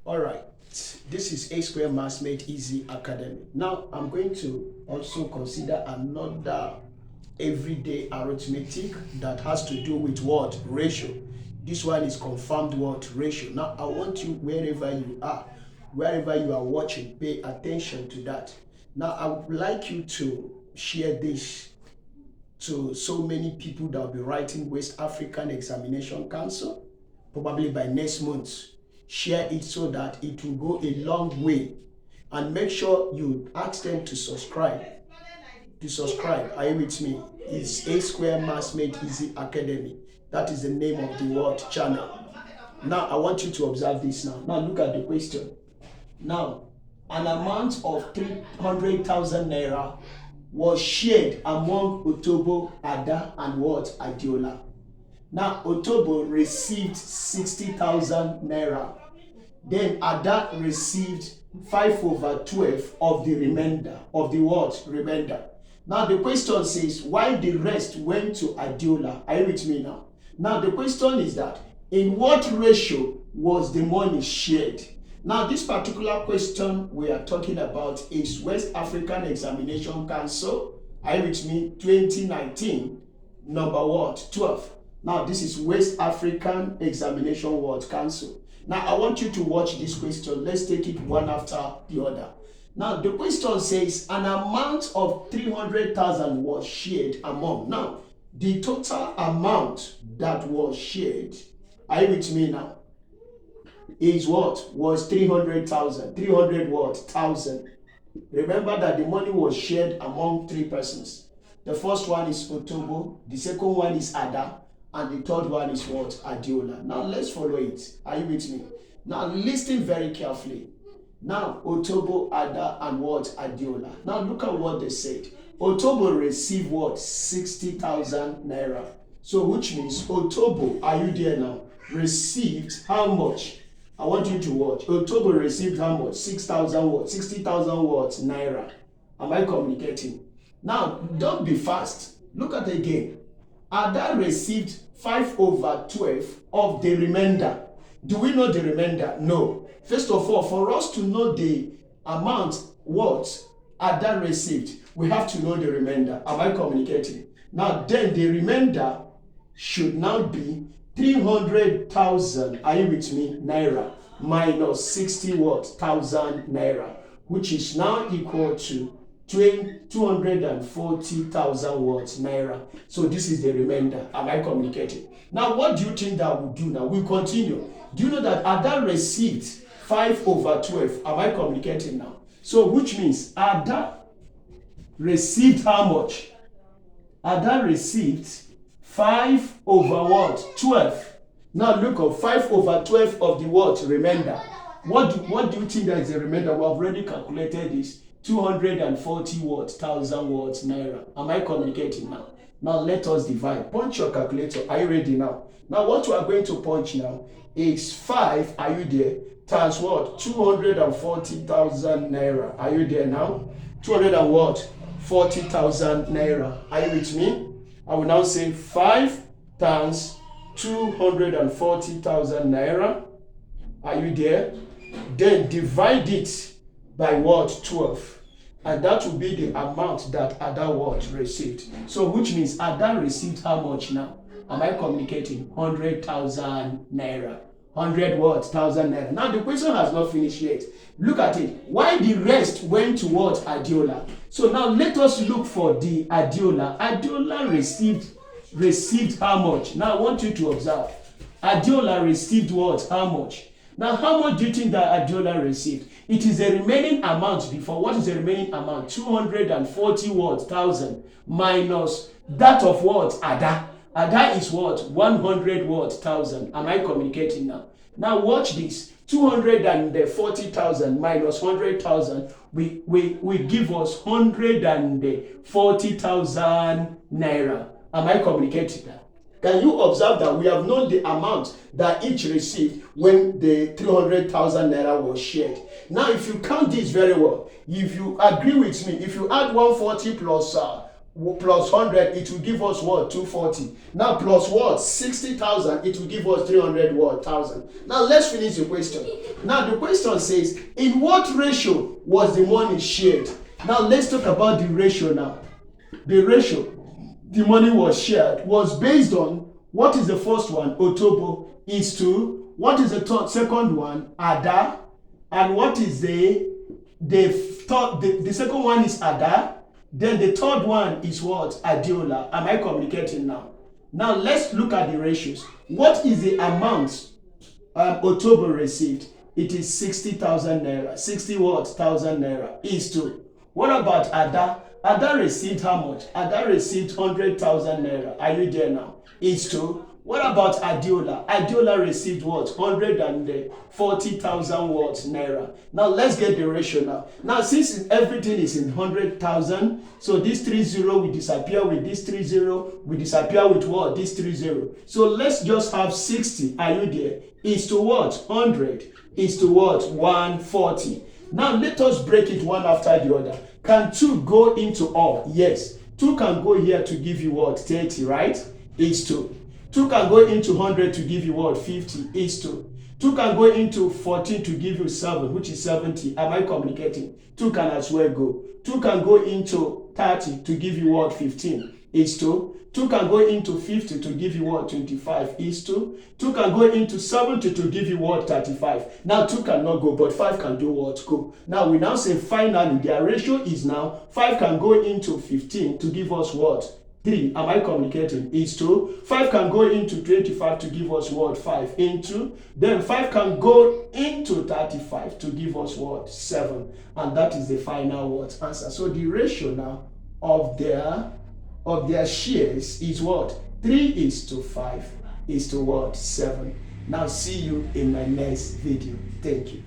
All right, this is A Square Maths Made Easy Academy. Now I'm going to also consider another everyday arithmetic that has to do with what? Ratio. This one is confirmed what? Ratio. Now I want you, wherever you are watching, pay attention to that. Now I would like you to share this to so many people that will be writing West African Examination Council, probably by next month. Share it so that it will go a long way. And make sure you ask them to subscribe. Are you with me? It's A Square Maths Made Easy Academy. That is the name of the word channel. Now I want you to observe this now. Now look at the question. Now, an amount of 300,000 naira was shared among Otobo, Ada, and what? Adiola. Now, Otobo received 60,000 naira. Then Ada received 5/12 of the remainder, of the what? Remainder. Now, the question says, why the rest went to Adiola? Are you with me now? Now, the question is that, in what ratio was the money shared? Now, this particular question we are talking about is West African Examination Council. Are you with me? 2019, number what? 12. Now, this is West African Examination Council. Now, I want you to watch this question. Let's take it one after the other. Now, the question says an amount of 300,000 was shared among. Now, the total amount that was shared, are you with me now? Is what? Was 300,000. 300 what? Thousand. Remember that the money was shared among three persons. The first one is Otobo, the second one is Ada, and the third one is what? Adiola. Now let's follow it. Are you with me? Now listen very carefully. Now Otobo, Ada, and what? Adiola. Now look at what they said. Otobo received what? 60,000 naira. So which means Otobo, are you there now? Received how much? I want you to watch. Otobo received how much? 6,000 what? 60,000 what? Naira. Am I communicating? Now, don't be fast. Look at it again. Ada received 5/12 of the remainder. Do we know the remainder? No. First of all, for us to know the amount what Ada received, we have to know the remainder. Am I communicating? Now, then the remainder should now be 300,000, are you with me? Naira minus 60 what? Thousand naira, which is now equal to 240,000 what? Naira. So this is the remainder. Am I communicating? Now, what do you think that we'll do now? We'll continue. Do you know that Ada received 5/12? Am I communicating now? So which means Ada received how much? Ada received 5/12. Now look up 5/12 of the what? Remainder. What do you think that is the remainder? We have already calculated this. 240 what? Thousand what? Naira. Am I communicating now? Now let us divide. Punch your calculator. Are you ready now? Now what we are going to punch now is 5. Are you there? Times what? 240,000 naira. Are you there now? 200 and what? 40,000 naira. Are you with me? I will now say 5 times 240,000 naira. Are you there? Then divide it by what? 12. And that will be the amount that Ada what? Received. So which means Ada received how much now? Am I communicating? 100,000 naira. 100 what? Thousand naira. Now the question has not finished yet. Look at it. Why the rest went to what? Adiola. So now let us look for the Adiola. Adiola received how much? Now I want you to observe. Adiola received what? How much? Now how much do you think that Adiola received? It is the remaining amount before. What is the remaining amount? 240 what? Thousand minus that of what? Ada. Ada is what? 100 what? Thousand. Am I communicating now? Now watch this. 240,000 minus 100,000 we give us 140,000 naira. Am I communicating now? Can you observe that we have known the amount that each received when the 300,000 naira was shared? Now, if you count this very well, if you agree with me, if you add 140 plus plus 100, it will give us what? 240. Now plus what? 60,000, it will give us 300 what? Thousand. Now let's finish the question. Now the question says, in what ratio was the money shared? Now let's talk about the ratio now. The ratio the money was shared was based on, what is the first one? Otobo is to, what is the second one? Ada. And what is the second one is Ada. Then the third one is what? Adiola. Am I communicating now? Now let's look at the ratios. What is the amount Otobo received? It is 60,000 naira. 60 what? Thousand naira is to. What about Ada? Ada received how much? Ada received 100,000 naira. Are you there now? Is to. What about Adiola? Adiola received what? 140,000 what? Naira. Now let's get the ratio now. Now since everything is in 100,000, so this 30 will disappear with this 30, will disappear with what? This 30. So let's just have 60. Are you there? Is to what? 100. Is to what? 140. Now let us break it one after the other. Can 2 go into all? Yes. 2 can go here to give you what? 30, right? Is to. 2 can go into 100 to give you what? 50 is 2. 2 can go into 14 to give you 7, which is 70. Am I communicating? 2 can as well go. 2 can go into 30 to give you what? 15 is 2. 2 can go into 50 to give you what? 25 is 2. 2 can go into 70 to give you what? 35. Now 2 cannot go, but 5 can do what? Go. Now we now say finally their ratio is now 5 can go into 15 to give us what? 3. Am I communicating? Is 2. 5 can go into 25 to give us what? 5 into. Then 5 can go into 35 to give us what? 7. And that is the final what? Answer. So the ratio now of their shares is what? 3 is to 5 is to what? 7. Now see you in my next video. Thank you.